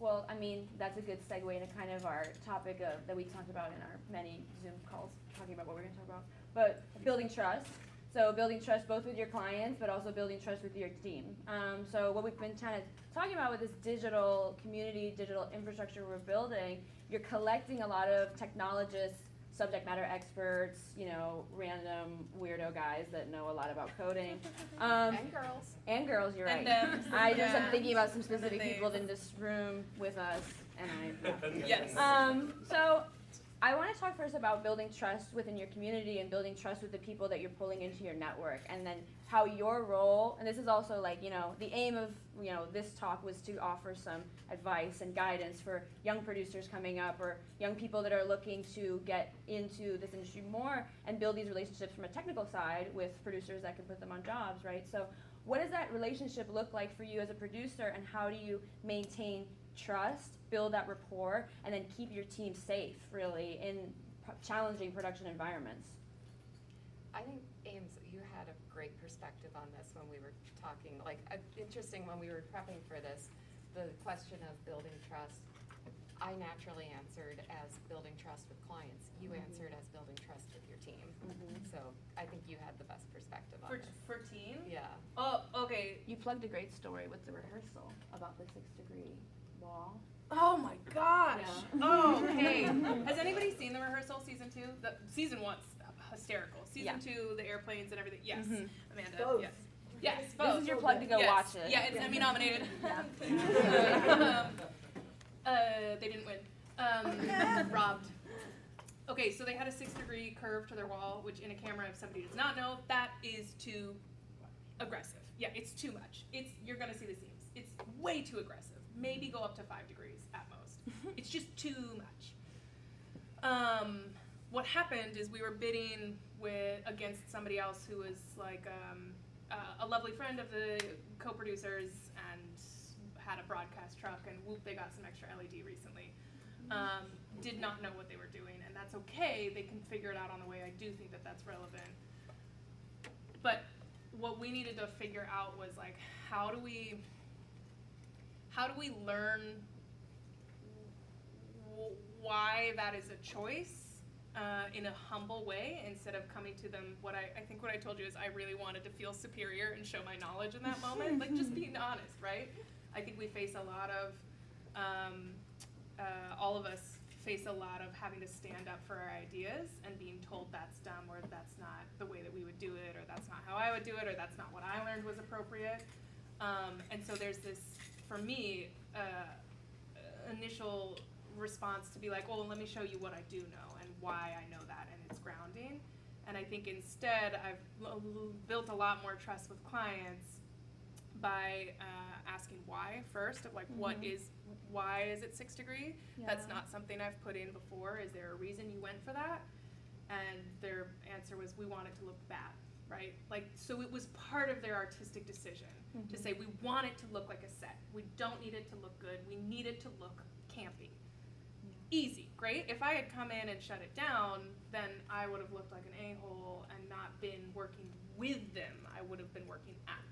Well, I mean, that's a good segue into kind of our topic that we talked about in our many Zoom calls, talking about what we're going to talk about. But building trust. So building trust both with your clients, but also building trust with your team. So what we've been kind of talking about with this digital community, digital infrastructure we're building, you're collecting a lot of technologists, subject matter experts, random weirdo guys that know a lot about coding. And girls. And girls, you're right. And I just am thinking about some specific people in this room with us, and Yes. So I want to talk first about building trust within your community and building trust with the people that you're pulling into your network, and then how your role, and this is also like, the aim of, this talk was to offer some advice and guidance for young producers coming up or young people that are looking to get into this industry more and build these relationships from a technical side with producers that can put them on jobs, right? So what does that relationship look like for you as a producer, and how do you maintain trust, build that rapport, and then keep your team safe, really, in challenging production environments? I think, Ames, you had a great perspective on this when we were talking. Interesting when we were prepping for this, the question of building trust. I naturally answered as building trust with clients. You answered as building trust with your team. So I think you had the best perspective on this. For team? Yeah. Oh, okay. You plugged a great story with the rehearsal about the 6-degree wall. Oh my gosh. Yeah. Oh, okay. Has anybody seen the rehearsal season 2? The season 1's hysterical. Season 2, the airplanes and everything. Yes, Amanda. Both. Yes. Yes, This both. is your plug to go Yes. watch it. Yeah, it's Emmy nominated. They didn't win. Robbed. Okay, so they had a 6-degree curve to their wall, which in a camera, if somebody does not know, that is too aggressive. Yeah, it's too much. You're gonna see the seams. It's way too aggressive. Maybe go up to 5 degrees at most. It's just too much. What happened is we were bidding against somebody else who was like a lovely friend of the co-producers and had a broadcast truck, and whoop, they got some extra LED recently. Did not know what they were doing, and that's okay. They can figure it out on the way. I do think that that's relevant. But what we needed to figure out was like, how do we learn why that is a choice in a humble way, instead of coming to them, what I told you is I really wanted to feel superior and show my knowledge in that moment. Like, just being honest, right? I think we face a lot of, all of us face a lot of having to stand up for our ideas and being told that's dumb, or that's not the way that we would do it, or that's not how I would do it, or that's not what I learned was appropriate. And so there's this, for me, initial response to be like, well, let me show you what I do know and why I know that, and it's grounding. And I think instead I've built a lot more trust with clients by asking why first, of like, why is it 6 degree? Yeah. That's not something I've put in before. Is there a reason you went for that? And their answer was, we want it to look bad, right? Like, so it was part of their artistic decision to say, we want it to look like a set. We don't need it to look good. We need it to look campy. Easy, great. If I had come in and shut it down, then I would have looked like an a-hole and not been working with them. I would have been working at them.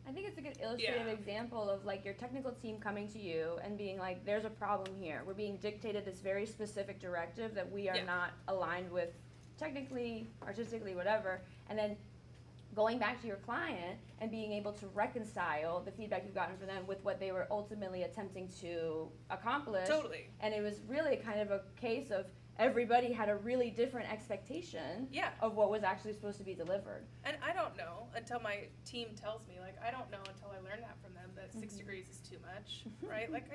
I think it's a good illustrative example of like your technical team coming to you and being like, there's a problem here. We're being dictated this very specific directive that we are not aligned with technically, artistically, whatever. And then going back to your client and being able to reconcile the feedback you've gotten from them with what they were ultimately attempting to accomplish. Totally. And it was really kind of a case of everybody had a really different expectation of what was actually supposed to be delivered. And I don't know until my team tells me, like, I don't know until I learn that from them, that 6 degrees is too much, right? Like,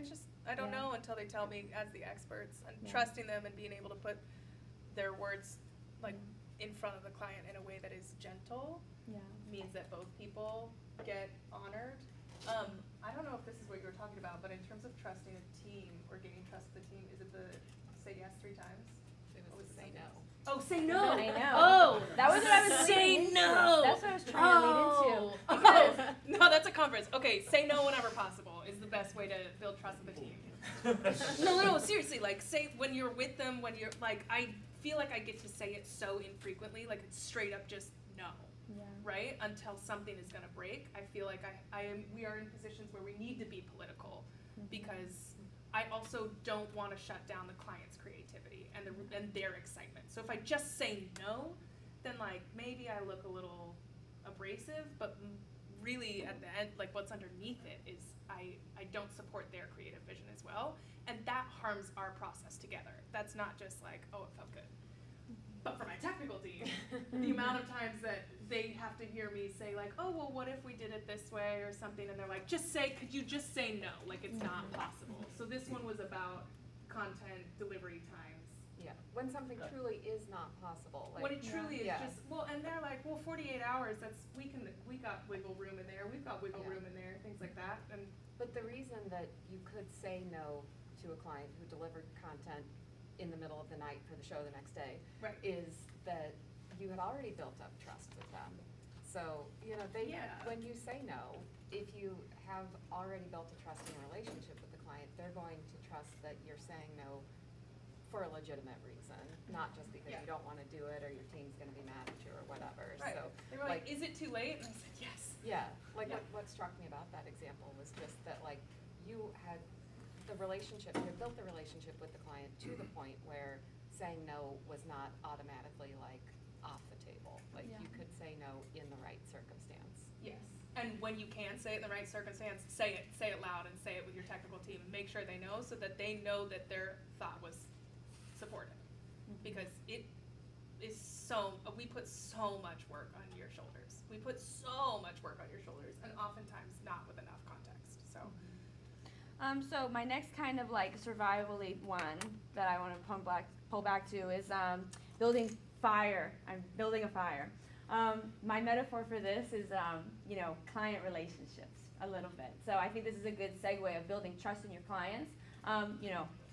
I don't know until they tell me as the experts, and trusting them and being able to put their words, like, in front of the client in a way that is gentle means that both people get honored. I don't know if this is what you were talking about, but in terms of trusting a team or gaining trust with the team, is it the say yes 3 times? It was the say no. Oh, say no. I know. Oh, That was what I was say thinking. no. That's what I was trying to lead into. Oh. No, that's a conference. Okay, say no whenever possible is the best way to build trust with a team. No, seriously, like, say when you're with them, when you're, like, I feel like I get to say it so infrequently, like, it's straight up just no, right? Until something is gonna break. I feel like we are in positions where we need to be political, because I also don't want to shut down the client's creativity and their excitement. So if I just say no, then like maybe I look a little abrasive, but really at the end, like what's underneath it is I don't support their creative vision as well, and that harms our process together. That's not just like, oh, it felt good. But for my technical team, the amount of times that they have to hear me say like, oh, well, what if we did it this way or something, and they're like, could you just say no? Like, it's not possible. So this one was about content delivery times. Yeah, when something truly is not possible, like. When it truly is Yeah. just, well, and they're like, well, 48 hours, we got wiggle room in there, we've got wiggle Yeah. room in there, things like that, and But the reason that you could say no to a client who delivered content in the middle of the night for the show the next day right. is that you had already built up trust with them. So, Yeah. when you say no, if you have already built a trusting relationship with the client, they're going to trust that you're saying no for a legitimate reason, not just because Yeah. you don't wanna do it or your team's gonna be mad at you or whatever, Right. so. They were like, is it too late? And I said, yes. Yeah, like Yeah. what struck me about that example was just that like you had the relationship, you had built the relationship with the client to the point where saying no was not automatically like off the table. Like Yeah. you could say no in the right circumstance. Yes. And when you can say it in the right circumstance, say it loud and say it with your technical team and make sure they know so that they know that their thought was supported. Because it is we put so much work on your shoulders. We put so much work on your shoulders and oftentimes not with enough context, so. So my next kind of like survival-y one that I want to pull back to is building fire. I'm building a fire. My metaphor for this is, client relationships a little bit. So I think this is a good segue of building trust in your clients.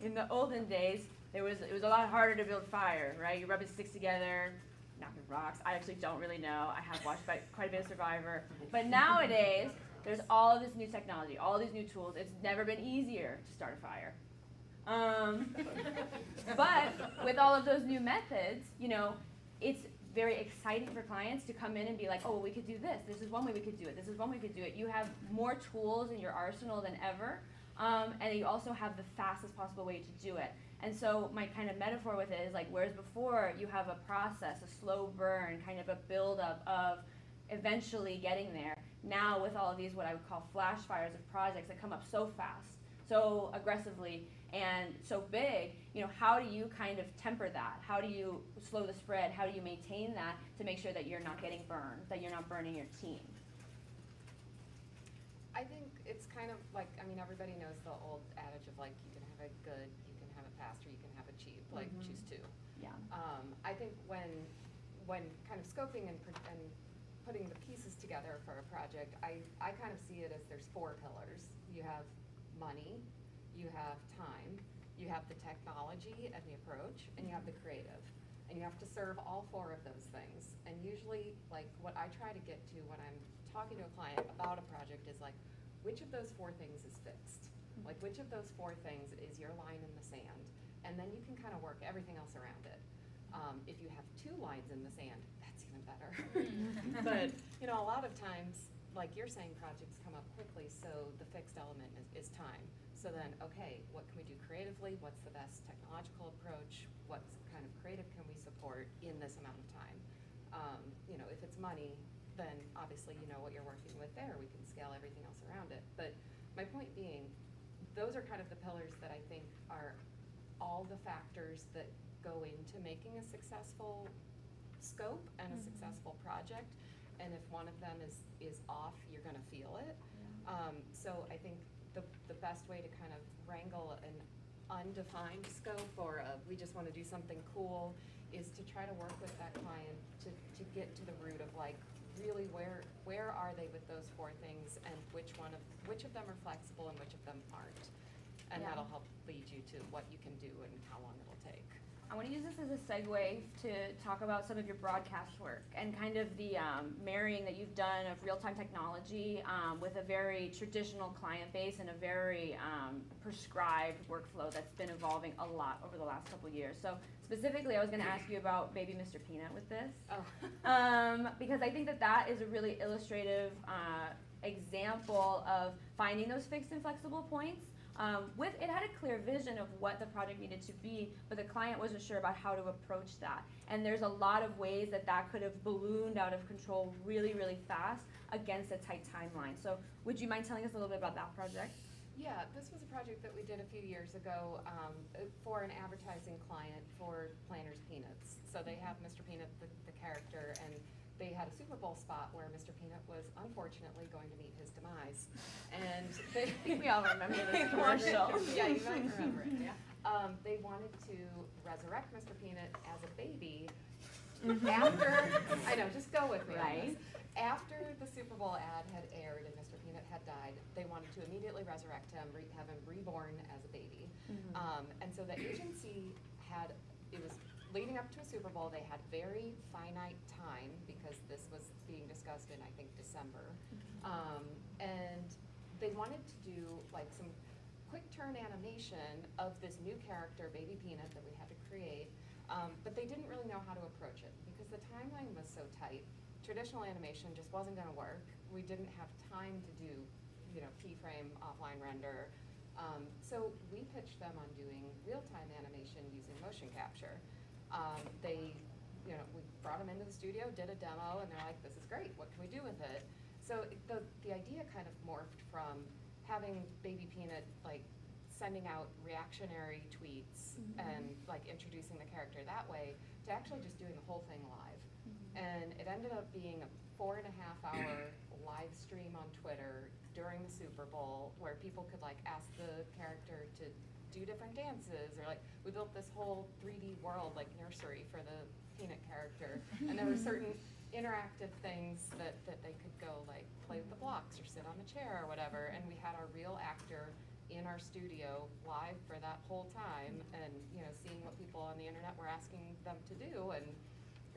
In the olden days, it was a lot harder to build fire, right? You're rubbing sticks together, knocking rocks. I actually don't really know. I have watched quite a bit of Survivor. But nowadays, there's all of this new technology, all these new tools. It's never been easier to start a fire. But with all of those new methods, it's very exciting for clients to come in and be like, oh, well, we could do this. This is one way we could do it. This is one way we could do it. You have more tools in your arsenal than ever, and you also have the fastest possible way to do it. And so my kind of metaphor with it is like, whereas before you have a process, a slow burn, kind of a buildup of eventually getting there. Now with all of these, what I would call flash fires of projects that come up so fast, so aggressively, and so big, how do you kind of temper that? How do you slow the spread? How do you maintain that to make sure that you're not getting burned, that you're not burning your team? I think it's kind of like, everybody knows the old adage of like, you can have it good, you can have it fast, or you can have it cheap, like choose two. Yeah. I think when kind of scoping and putting the pieces together for a project, I kind of see it as there's 4 pillars. You have money, you have time, you have the technology and the approach, and you have the creative. And you have to serve all 4 of those things. And usually, like, what I try to get to when I'm talking to a client about a project is like, which of those 4 things is fixed? Like, which of those 4 things is your line in the sand? And then you can kind of work everything else around it. If you have 2 lines in the sand, that's even better. But, a lot of times, like you're saying, projects come up quickly, so the fixed element is time. So then, okay, what can we do creatively? What's the best technological approach? What kind of creative can we support in this amount of time? If it's money, then obviously you know what you're working with there. We can scale everything else around it. But my point being, those are kind of the pillars that I think are all the factors that go into making a successful scope and a successful project. And if one of them is off, you're gonna feel it. So I think the best way to kind of wrangle an undefined scope or we just wanna do something cool is to try to work with that client to get to the root of like, really where are they with those 4 things and which of them are flexible and which of them aren't. And Yeah. that'll help lead you to what you can do and how long it'll take. I want to use this as a segue to talk about some of your broadcast work and kind of the marrying that you've done of real-time technology with a very traditional client base and a very prescribed workflow that's been evolving a lot over the last couple of years. So specifically, I was going to ask you about Baby Mr. Peanut with this. Oh. Because I think that is a really illustrative example of finding those fixed and flexible points with it had a clear vision of what the project needed to be, but the client wasn't sure about how to approach that. And there's a lot of ways that that could have ballooned out of control really, really fast against a tight timeline. So would you mind telling us a little bit about that project? Yeah, this was a project that we did a few years ago for an advertising client for Planters Peanuts. So they have Mr. Peanut, the character, and they had a Super Bowl spot where Mr. Peanut was unfortunately going to meet his demise. And they, I think we all remember this commercial. Yeah, you might remember it. Yeah. They wanted to resurrect Mr. Peanut as a baby after, I know, just go with me on Right. this. After the Super Bowl ad had aired and Mr. Peanut had died, they wanted to immediately resurrect him, have him reborn as a baby. And so the agency had, it was leading up to a Super Bowl, they had very finite time because this was being discussed in, I think, December. And they wanted to do like some quick turn animation of this new character, Baby Peanut, that we had to create. But they didn't really know how to approach it because the timeline was so tight. Traditional animation just wasn't gonna work. We didn't have time to do, keyframe, offline render. So we pitched them on doing real-time animation using motion capture. We brought them into the studio, did a demo, and they're like, this is great, what can we do with it? So the idea kind of morphed from having Baby Peanut, like, sending out reactionary tweets and, like, introducing the character that way, to actually just doing the whole thing live. And it ended up being a 4.5-hour live stream on Twitter during the Super Bowl where people could like ask the character to do different dances, or like we built this whole 3D world like nursery for the Peanut character, and there were certain interactive things that they could go like play with the blocks or sit on the chair or whatever, and we had our real actor in our studio live for that whole time, and seeing what people on the internet were asking them to do and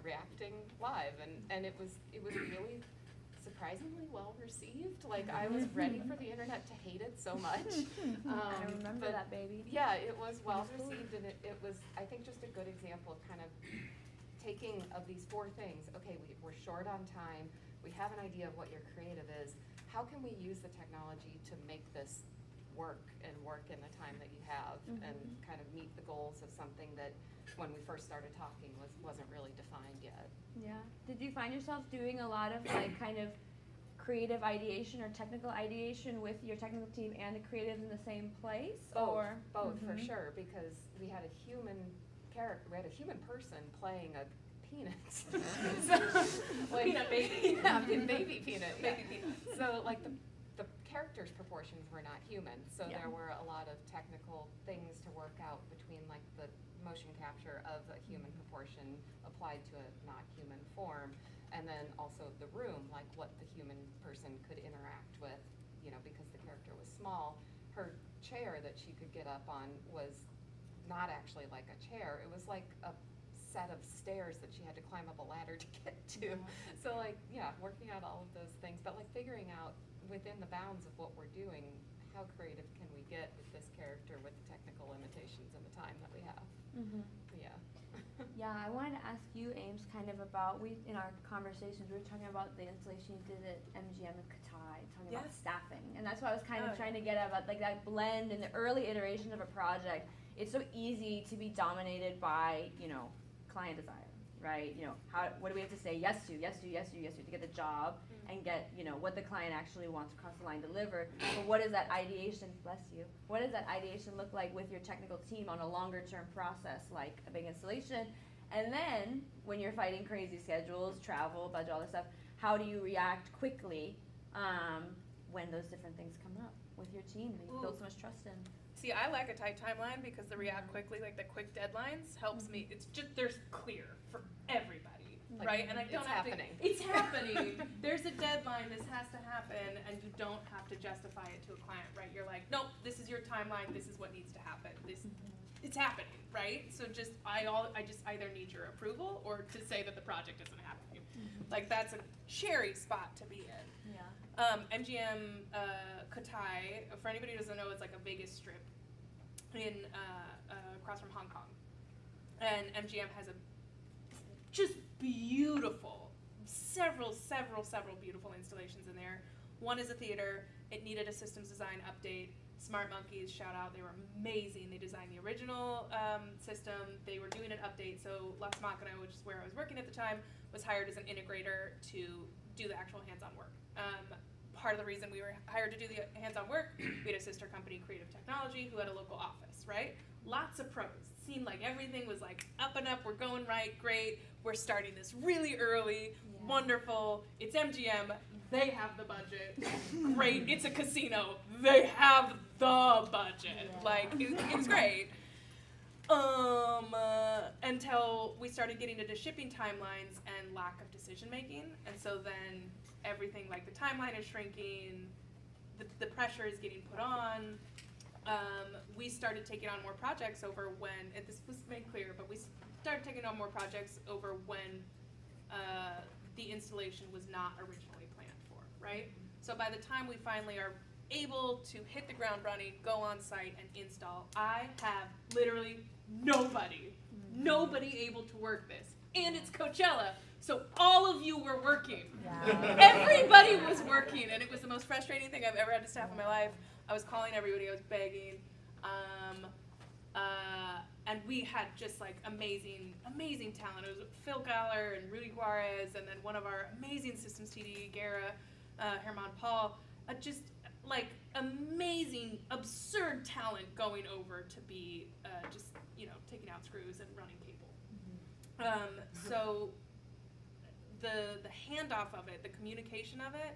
reacting live, and it was really surprisingly well received. Like I was ready for the internet to hate it so much. I remember that, baby. Yeah, it was well received, and it was, I think, just a good example of kind of taking of these four things. Okay, we're short on time. We have an idea of what your creative is. How can we use the technology to make this work and work in the time that you have, and kind of meet the goals of something that when we first started talking wasn't really defined yet. Yeah. Did you find yourself doing a lot of like kind of creative ideation or technical ideation with your technical team and the creatives in the same place? Both for sure, because we had a human character, we had a human person playing a peanut. So, like, Peanut baby. Yeah, baby peanut. Yeah. Baby Peanut. So like the character's proportions were not human, so Yeah. there were a lot of technical things to work out between like the motion capture of a human proportion applied to a not human form, and then also the room, like what the human person could interact with, because the character was small. Her chair that she could get up on was not actually like a chair, it was like a set of stairs that she had to climb up a ladder to get to. So like, yeah, working out all of those things, but like figuring out within the bounds of what we're doing, how creative can we get with this character with the technical limitations and the time that we have. Yeah. Yeah, I wanted to ask you, Ames, kind of about, in our conversations, we were talking about the installation you did at MGM and Katai, talking about staffing. And that's what I was kind of trying to get at, about like that blend in the early iterations of a project. It's so easy to be dominated by, client desire, right? What do we have to say yes to get the job and get, what the client actually wants across the line delivered. But what does that ideation, bless you, what does that ideation look like with your technical team on a longer term process, like a big installation? And then when you're fighting crazy schedules, travel, budget, all this stuff, how do you react quickly when those different things come up with your team that you build so much trust in? See, I like a tight timeline because the react quickly, like the quick deadlines, helps me. It's just, there's clear for everybody, Like, right? And I don't it's have happening. It's happening. There's a deadline. This has to happen, and you don't have to justify it to a client, right? You're like, nope, this is your timeline. This is what needs to happen. It's happening, right? So I just either need your approval or to say that the project isn't happening. Like that's a cherry spot to be in. Yeah. MGM Katai, for anybody who doesn't know, it's like a Vegas strip in across from Hong Kong, and MGM has a just beautiful, several beautiful installations in there. One is a theater. It needed a systems design update. Smart Monkeys, shout out, they were amazing. They designed the original system. They were doing an update, so Lux Machina, which is where I was working at the time, was hired as an integrator to do the actual hands-on work. Part of the reason we were hired to do the hands-on work, we had a sister company, Creative Technology, who had a local office, right? Lots of pros. It seemed like everything was like up and up, we're going right, great. We're starting this really early, wonderful. It's MGM, they have the budget. Great, it's a casino, they have the budget. Like, it was great. Until we started getting into shipping timelines and lack of decision making. And so then everything, like the timeline is shrinking, the pressure is getting put on. We started taking on more projects over when, and this was made clear, but we started taking on more projects over when the installation was not originally planned for, right? So by the time we finally are able to hit the ground running, go on site and install, I have literally nobody able to work this. And it's Coachella, so all of you were working. Yeah. Everybody was working, and it was the most frustrating thing I've ever had to staff in my life. I was calling everybody, I was begging. And we had just like amazing talent. It was Phil Galler and Rudy Juarez, and then one of our amazing systems TD, Guerra, Herman Paul, just like amazing, absurd talent going over to be just, taking out screws and running cable. So the handoff of it, the communication of it,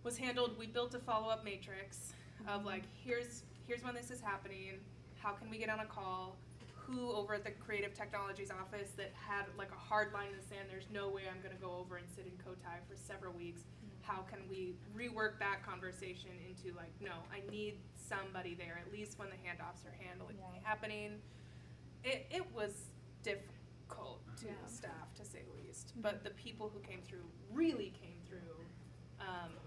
was handled. We built a follow-up matrix of like, here's when this is happening. How can we get on a call? Who over at the Creative Technologies office that had like a hard line in the sand, there's no way I'm gonna go over and sit in Cotai for several weeks. How can we rework that conversation into like, no, I need somebody there, at least when the handoffs are happening. It was difficult to staff, to say the least. But the people who came through really came through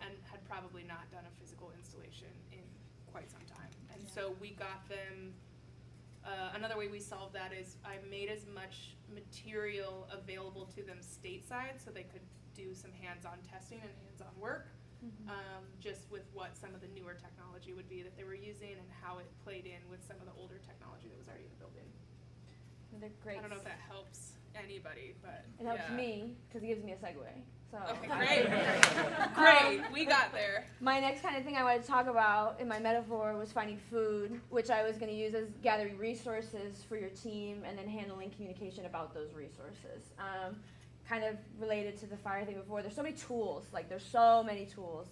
and had probably not done a physical installation in quite some time. And so we got them, another way we solved that is I made as much material available to them stateside so they could do some hands-on testing and hands-on work, just with what some of the newer technology would be that they were using and how it played in with some of the older technology that was already in the building. They're great. I don't know if that helps anybody, but It helps me because it gives me a segue. So. Okay, great, we got there. My next kind of thing I wanted to talk about in my metaphor was finding food, which I was going to use as gathering resources for your team and then handling communication about those resources. Kind of related to the fire thing before, there's so many tools,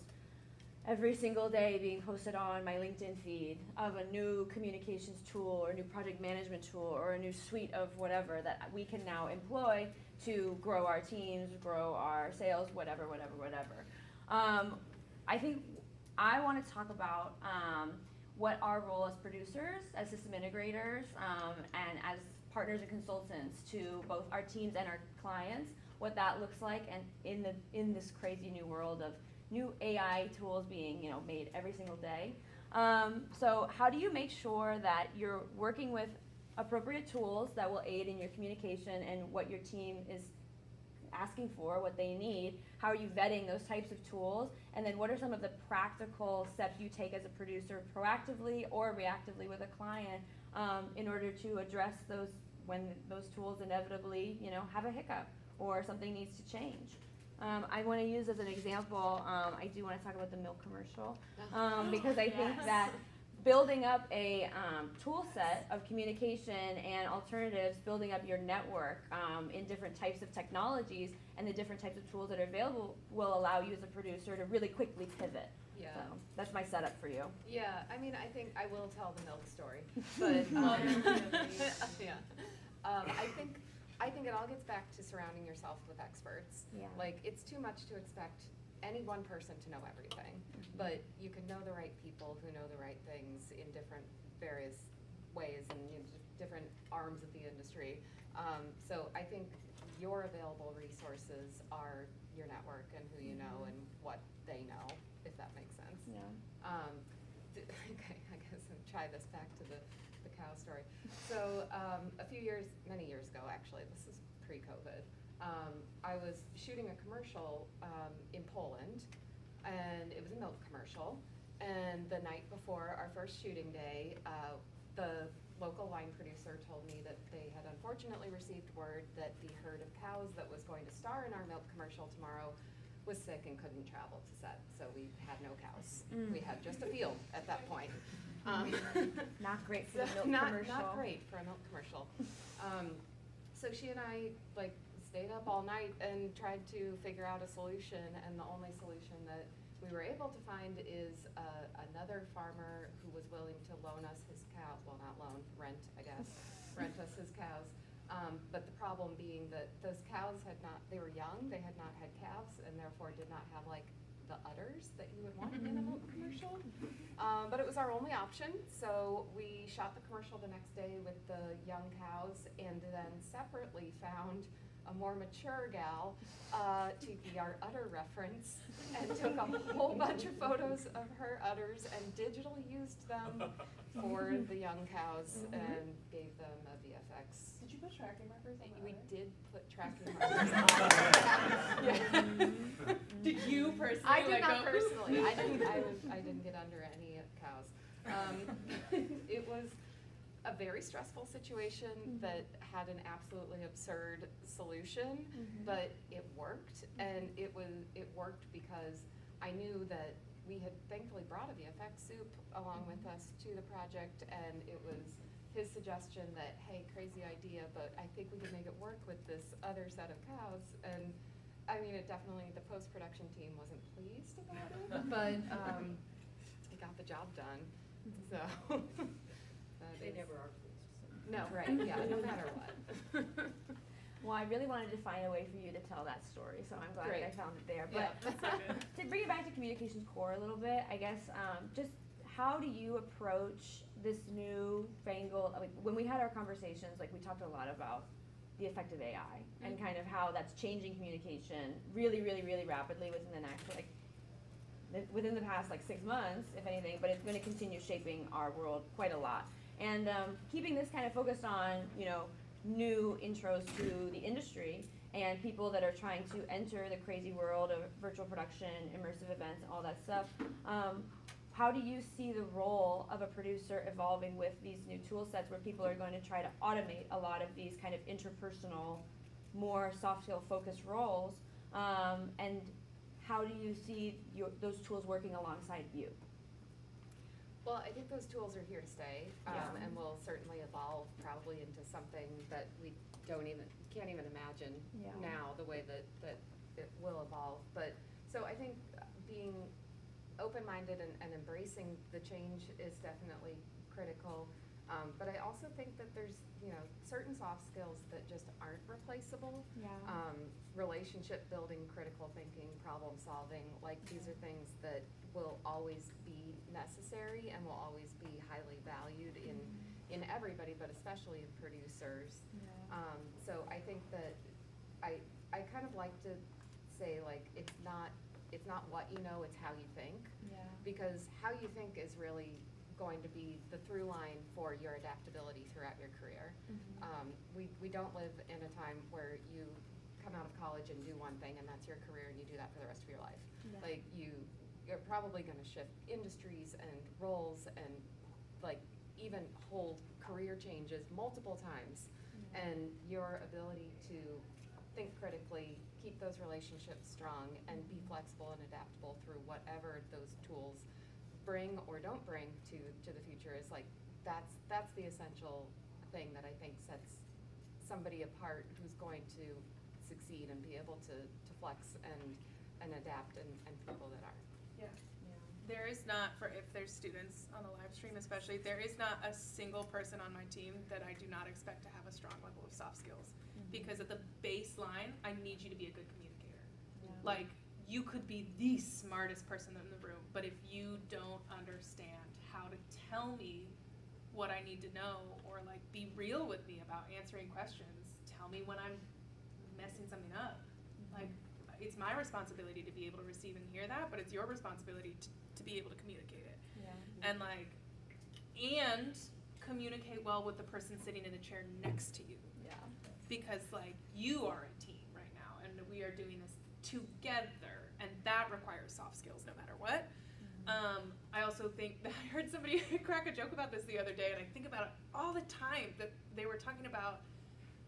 every single day being posted on my LinkedIn feed of a new communications tool or a new project management tool or a new suite of whatever that we can now employ to grow our teams, grow our sales, whatever. I think I want to talk about what our role as producers, as system integrators, and as partners and consultants to both our teams and our clients, what that looks like, and in this crazy new world of new AI tools being made every single day. So how do you make sure that you're working with appropriate tools that will aid in your communication and what your team is asking for, what they need? How are you vetting those types of tools? And then what are some of the practical steps you take as a producer proactively or reactively with a client in order to address those when those tools inevitably have a hiccup or something needs to change? I want to use as an example, I do want to talk about the milk commercial because I think that building up a tool set of communication and alternatives, building up your network in different types of technologies and the different types of tools that are available will allow you as a producer to really quickly pivot. Yeah. So that's my setup for you. Yeah, I mean, I think I will tell the milk story, but I think it all gets back to surrounding yourself with experts. Yeah. Like, it's too much to expect any one person to know everything, but you can know the right people who know the right things in different various ways and different arms of the industry. So I think your available resources are your network and who you know and what they know, if that makes sense. Yeah. Okay, I guess I'll try this back to the cow story. So many years ago actually, this is pre-COVID, I was shooting a commercial in Poland, and it was a milk commercial, And the night before our first shooting day, the local wine producer told me that they had unfortunately received word that the herd of cows that was going to star in our milk commercial tomorrow was sick and couldn't travel to set, so we had no cows. We had just a field at that point. Not great for the So milk commercial. Not great for a milk commercial. So she and I like stayed up all night and tried to figure out a solution, and the only solution that we were able to find is another farmer who was willing to loan us his cow, well, not loan, rent, I guess, rent us his cows. But the problem being that those cows had not, they were young, they had not had calves, and therefore did not have like the udders that you would want in a milk commercial. But it was our only option, so we shot the commercial the next day with the young cows, and then separately found a more mature gal to be our udder reference, and took a whole bunch of photos of her udders and digitally used them for the young cows and gave them a VFX. Did you put tracking markers on We that? did put tracking markers on. Yeah. Did you personally? I did like, not go, personally. I didn't get under any cows. It was a very stressful situation that had an absolutely absurd solution, but it worked, and it worked because I knew that we had thankfully brought a VFX soup along with us to the project, and it was his suggestion that, hey, crazy idea, but I think we could make it work with this other set of cows. And I mean, it definitely, the post-production team wasn't pleased about it, but it got the job done, so. They never are pleased. No, right, yeah, no matter what. Well, I really wanted to find a way for you to tell that story, so I'm glad Great. that I found it there. Yeah. But to bring it back to communications core a little bit, I guess, just how do you approach this new fangled, like when we had our conversations, like we talked a lot about the effect of AI and kind of how that's changing communication really, really, really rapidly within the next, like, within the past like 6 months, if anything, but it's going to continue shaping our world quite a lot. And keeping this kind of focused on, you know, new intros to the industry and people that are trying to enter the crazy world of virtual production, immersive events, all that stuff. How do you see the role of a producer evolving with these new tool sets where people are going to try to automate a lot of these kind of interpersonal, more soft skill focused roles? And how do you see those tools working alongside you? Well, I think those tools are here to stay, Yeah. and will certainly evolve probably into something that we can't even imagine Yeah. now, the way that it will evolve. But, so I think being open-minded and embracing the change is definitely critical. But I also think that there's, you know, certain soft skills that just aren't replaceable. Yeah. Relationship building, critical thinking, problem solving, like these are things that will always be necessary and will always be highly valued in everybody, but especially in producers. So I think that I kind of like to say, like, it's not what you know, it's how you think. Yeah. Because how you think is really going to be the through line for your adaptability throughout your career. We don't live in a time where you come out of college and do one thing and that's your career and you do that for the rest of your life. Yeah. Like you're probably gonna shift industries and roles and like even whole career changes multiple times. And your ability to think critically, keep those relationships strong, and be flexible and adaptable through whatever those tools bring or don't bring to the future is like, that's the essential thing that I think sets somebody apart who's going to succeed and be able to flex and adapt and people that aren't. Yeah. There is not, for if there's students on the live stream especially, there is not a single person on my team that I do not expect to have a strong level of soft skills. Because at the baseline, I need you to be a good communicator. Yeah. Like, you could be the smartest person in the room, but if you don't understand how to tell me what I need to know, or like be real with me about answering questions, tell me when I'm messing something up. Like, it's my responsibility to be able to receive and hear that, but it's your responsibility to be able to communicate it. Yeah. And like, and communicate well with the person sitting in the chair next to you. Yeah. Because like, you are a team right now, and we are doing this together, and that requires soft skills no matter what. I also think that I heard somebody crack a joke about this the other day, and I think about it all the time, that they were talking about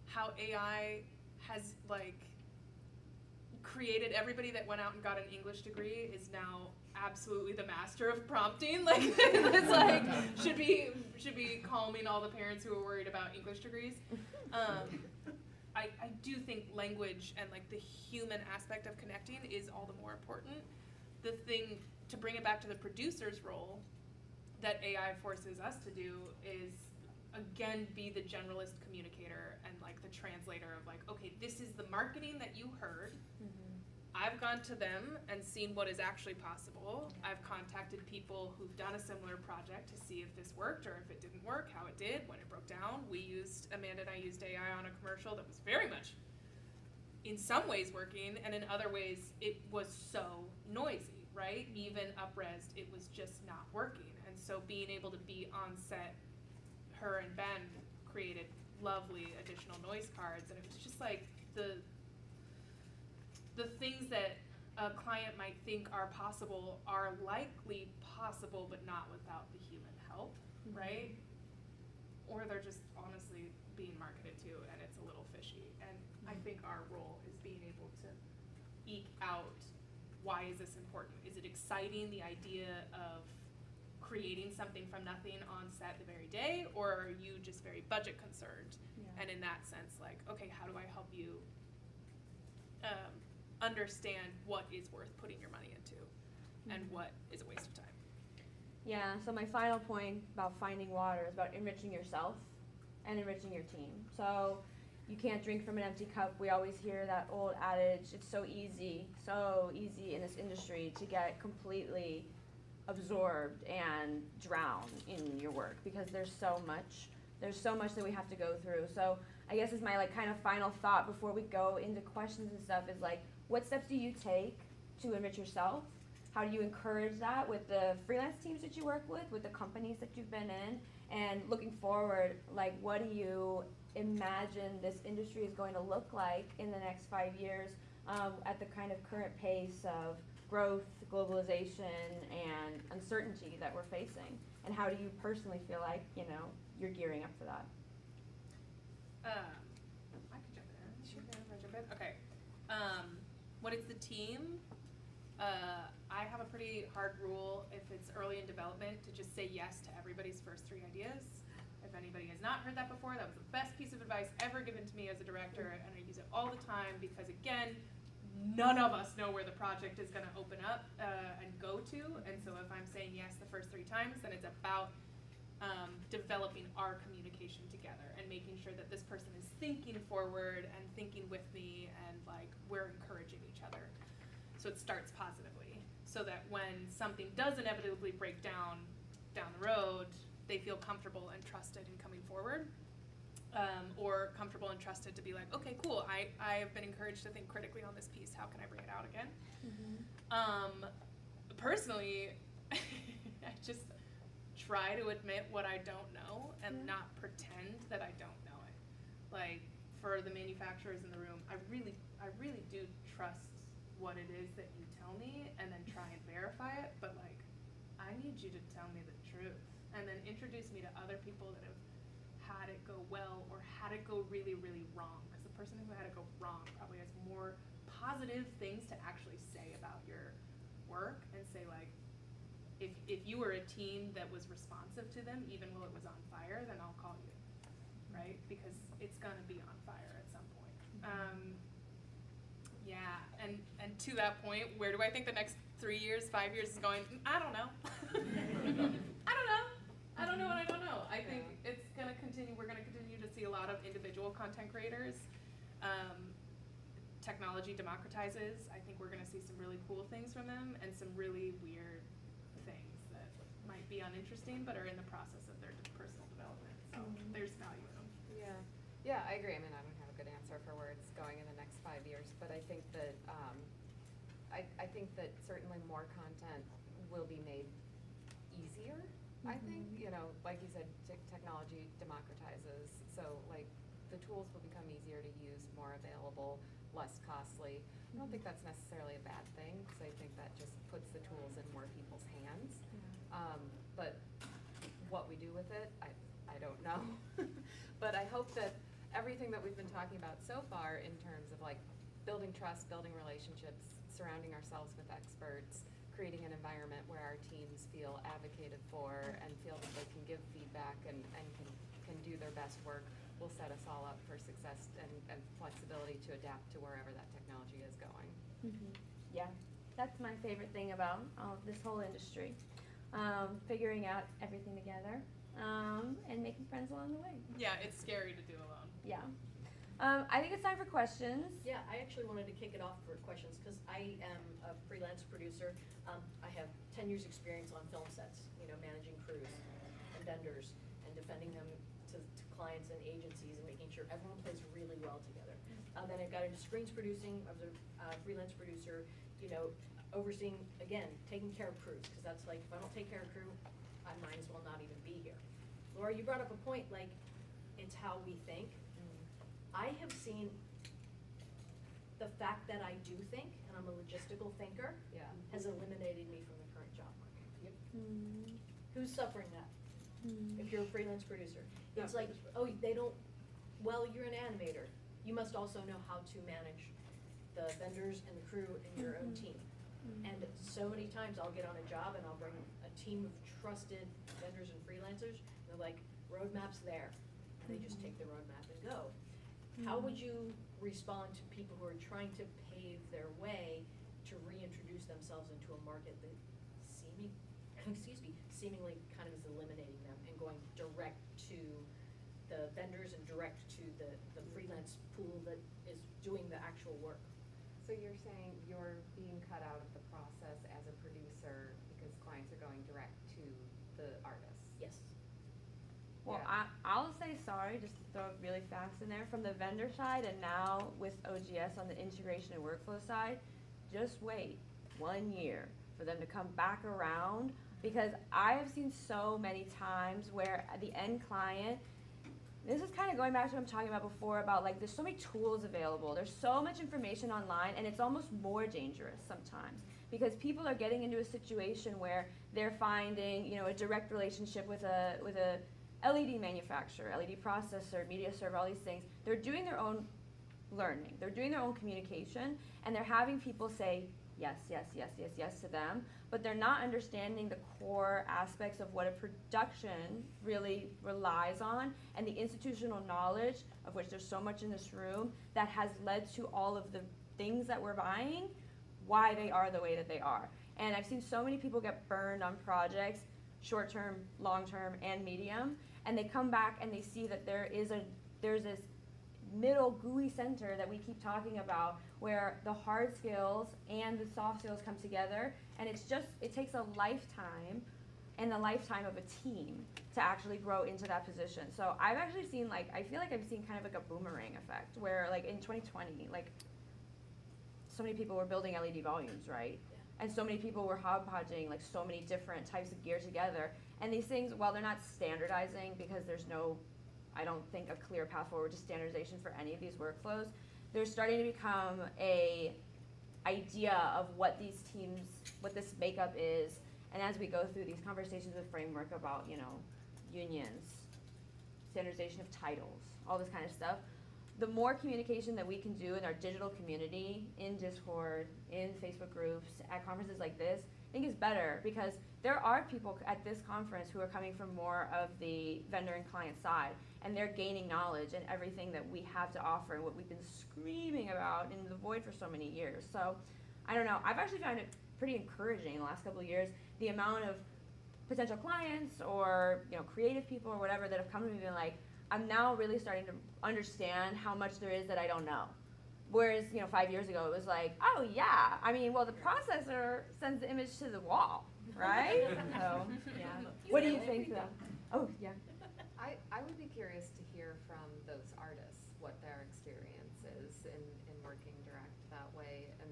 how AI has like created everybody that went out and got an English degree is now absolutely the master of prompting. Like it's like should be calming all the parents who are worried about English degrees. I do think language and like the human aspect of connecting is all the more important. The thing, to bring it back to the producer's role, that AI forces us to do is, again, be the generalist communicator and like the translator of like, okay, this is the marketing that you heard. I've gone to them and seen what is actually possible. I've contacted people who've done a similar project to see if this worked or if it didn't work, how it did, when it broke down. Amanda and I used AI on a commercial that was very much, in some ways, working, and in other ways, it was so noisy, right? Even up-resed, it was just not working. And so being able to be on set, her and Ben created lovely additional noise cards, and it was just like the things that a client might think are possible are likely possible, but not without the human help, right? Or they're just honestly being marketed to, and it's a little fishy. And I think our role is being able to eke out, why is this important? Is it exciting, the idea of creating something from nothing on set the very day, or are you just very budget concerned? Yeah. And in that sense, like, okay, how do I help you understand what is worth putting your money into and what is a waste of time? Yeah, so my final point about finding water is about enriching yourself and enriching your team. So you can't drink from an empty cup. We always hear that old adage, it's so easy in this industry to get completely absorbed and drown in your work because there's so much that we have to go through. So I guess is my like kind of final thought before we go into questions and stuff is like, what steps do you take to enrich yourself? How do you encourage that with the freelance teams that you work with the companies that you've been in? And looking forward, like what do you imagine this industry is going to look like in the next 5 years at the kind of current pace of growth, globalization, and uncertainty that we're facing? And how do you personally feel like, you're gearing up for that? I could jump in. Sure. If I jump in? Okay. When it's the team, I have a pretty hard rule if it's early in development to just say yes to everybody's first 3 ideas. If anybody has not heard that before, that was the best piece of advice ever given to me as a director, and I use it all the time because, again, none of us know where the project is going to open up and go to, and so if I'm saying yes the first 3 times, then it's about developing our communication together and making sure that this person is thinking forward and thinking with me and like we're encouraging each other. So it starts positively so that when something does inevitably break down the road, they feel comfortable and trusted in coming forward, or comfortable and trusted to be like, okay, cool, I have been encouraged to think critically on this piece. How can I bring it out again? Personally, I just try to admit what I don't know and not pretend that I don't know it. Like for the manufacturers in the room, I really do trust what it is that you tell me and then try and verify it, but like I need you to tell me the truth and then introduce me to other people that have had it go well or had it go really, really wrong, because the person who had it go wrong probably has more positive things to actually say about your work and say like, if you were a team that was responsive to them, even while it was on fire, then I'll call you, right? Because it's gonna be on fire at some point. Yeah, and to that point, where do I think the next 3 years, 5 years is going? I don't know. I don't know what I don't know. I think it's gonna continue, we're gonna continue to see a lot of individual content creators. Technology democratizes. I think we're gonna see some really cool things from them and some really weird things that might be uninteresting but are in the process of their personal development. So there's value in them. Yeah, I agree. I mean, I don't have a good answer for where it's going in the next 5 years, but I think that I think that certainly more content will be made easier. I think, like you said, technology democratizes, so like the tools will become easier to use, more available, less costly. I don't think that's necessarily a bad thing, because I think that just puts the tools in more people's hands. know. But I hope that everything that we've been talking about so far in terms of like building trust, building relationships, surrounding ourselves with experts, creating an environment where our teams feel advocated for and feel that they can give feedback and can do their best work will set us all up for success and flexibility to adapt to wherever that technology is going. Yeah, that's my favorite thing about this whole industry. Figuring out everything together and making friends along the way. Yeah, it's scary to do alone. Yeah. I think it's time for questions. Yeah, I actually wanted to kick it off for questions, because I am a freelance producer. I have 10 years' experience on film sets, managing crews and vendors and defending them to clients and agencies and making sure everyone plays really well together. Then I got into screens producing. I was a freelance producer, overseeing, again, taking care of crews, because that's like, if I don't take care of crew, I might as well not even be here. Laura, you brought up a point, like, it's how we think. I have seen the fact that I do think, and I'm a logistical thinker, Yeah. has eliminated me from the current job market. Mm. Who's suffering that? If you're a freelance producer, Yeah. it's like, oh, they don't, well, you're an animator. You must also know how to manage the vendors and the crew in your own team. And so many times I'll get on a job and I'll bring a team of trusted vendors and freelancers, and they're like, roadmap's there. And they just take the roadmap and go. How would you respond to people who are trying to pave their way to reintroduce themselves into a market that seemingly kind of is eliminating them and going direct to the vendors and direct to the freelance pool that is doing the actual work? So you're saying you're being cut out of the process as a producer because clients are going direct to the artists? Yes. Well, Yeah. I'll say sorry, just to throw it really fast in there, from the vendor side and now with OGS on the integration and workflow side, just wait 1 year for them to come back around, because I have seen so many times where the end client, this is kind of going back to what I'm talking about before about like there's so many tools available, there's so much information online, and it's almost more dangerous sometimes because people are getting into a situation where they're finding a direct relationship with a LED manufacturer, LED processor, media server, all these things. They're doing their own learning, they're doing their own communication, and they're having people say yes, yes, yes, yes, yes to them, but they're not understanding the core aspects of what a production really relies on and the institutional knowledge of which there's so much in this room that has led to all of the things that we're buying, why they are the way that they are. And I've seen so many people get burned on projects, short-term, long-term, and medium, and they come back and they see that there's this middle gooey center that we keep talking about where the hard skills and the soft skills come together, and it takes a lifetime and the lifetime of a team to actually grow into that position. So I've actually seen I feel like I've seen kind of like a boomerang effect where like in 2020, like so many people were building LED volumes, right? And so many people were hodgepodging like so many different types of gear together. And these things, while they're not standardizing because there's no, I don't think, a clear path forward to standardization for any of these workflows, they're starting to become a idea of what these teams, what this makeup is. And as we go through these conversations with Framework about, unions, standardization of titles, all this kind of stuff, the more communication that we can do in our digital community, in Discord, in Facebook groups, at conferences like this, I think is better, because there are people at this conference who are coming from more of the vendor and client side, and they're gaining knowledge in everything that we have to offer and what we've been screaming about in the void for so many years. So, I don't know, I've actually found it pretty encouraging in the last couple of years, the amount of potential clients or, creative people or whatever that have come to me and been like, I'm now really starting to understand how much there is that I don't know. Whereas, 5 years ago, it was like, oh yeah, the processor sends the image to the wall, right? So, yeah. What do you think though? Oh, yeah. I would be curious to hear from those artists what their experience is in working direct that way. And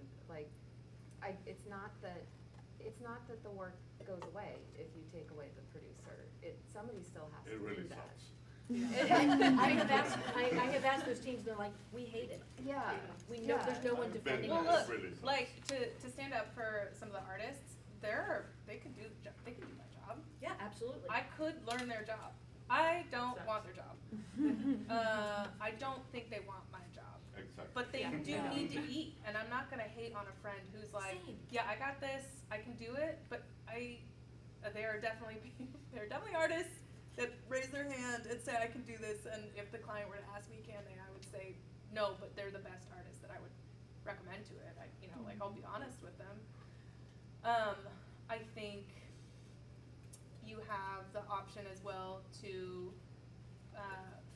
it's not that the work goes away if you take away the producer. Somebody still has to It really do that. sucks. I have asked those teams, they're like, we hate it. Yeah. We know there's no one I've defending been Well, there. us. look, Really sucks. like to stand up for some of the artists, they could do my job. Yeah, absolutely. I could learn their job. I don't Sucks. want their job. I don't think they want my job. Exactly. But they Yeah. do Yeah. need to eat, and I'm not gonna hate on a friend who's like, Same. yeah, I got this, I can do it, but there are definitely artists that raise their hand and say I can do this, and if the client were to ask me, can they, I would say no, but they're the best artists that I would recommend to it. I'll be honest with them. I think you have the option as well to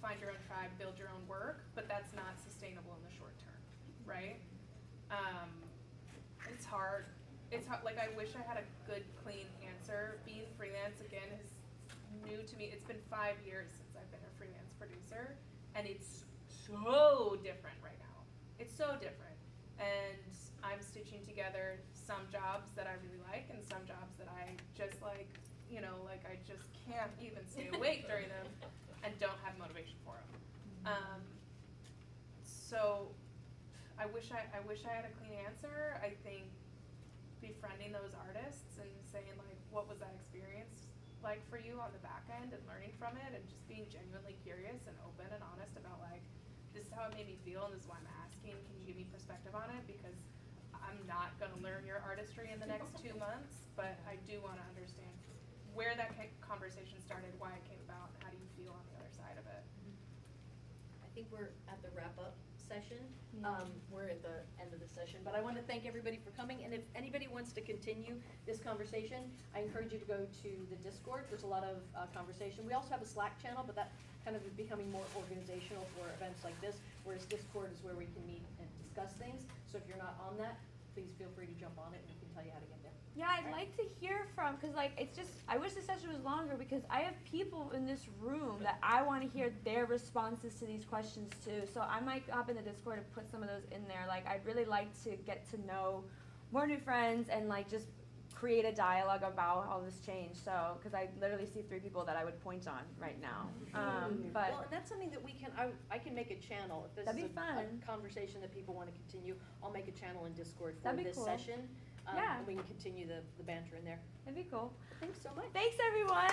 find your own tribe, build your own work, but that's not sustainable in the short term, right? It's hard. Like, I wish I had a good, clean answer. Being freelance, again, is new to me. It's been 5 years since I've been a freelance producer, and it's so different right now. It's so different. And I'm stitching together some jobs that I really like and some jobs that I just like, I just can't even stay awake during them and don't have motivation for them. So I wish I had a clean answer. I think befriending those artists and saying like, what was that experience like for you on the back end, and learning from it, and just being genuinely curious and open and honest about like, this is how it made me feel and this is why I'm asking, can you give me perspective on it? Because I'm not gonna learn your artistry in the next 2 months, but I do wanna understand where that conversation started, why it came about, and how do you feel on the other side of it. I think we're at the wrap-up session. Yeah. We're at the end of the session, but I want to thank everybody for coming, and if anybody wants to continue this conversation, I encourage you to go to the Discord. There's a lot of conversation. We also have a Slack channel, but that kind of is becoming more organizational for events like this, whereas Discord is where we can meet and discuss things. So if you're not on that, please feel free to jump on it, and we can tell you how to get there. Yeah, I'd like to hear from, because like it's just, I wish the session was longer because I have people in this room that I want to hear their responses to these questions too. So I might hop in the Discord and put some of those in there. Like I'd really like to get to know more new friends and like just create a dialogue about all this change. So, because I literally see 3 people that I would point on right now. But Well, and that's something that we can, I can make a channel. If this That'd is be a fun. conversation that people want to continue, I'll make a channel in Discord for That'd be this cool. session. Yeah. And we can continue the banter in there. that'd be cool. Thanks so much. Thanks everyone.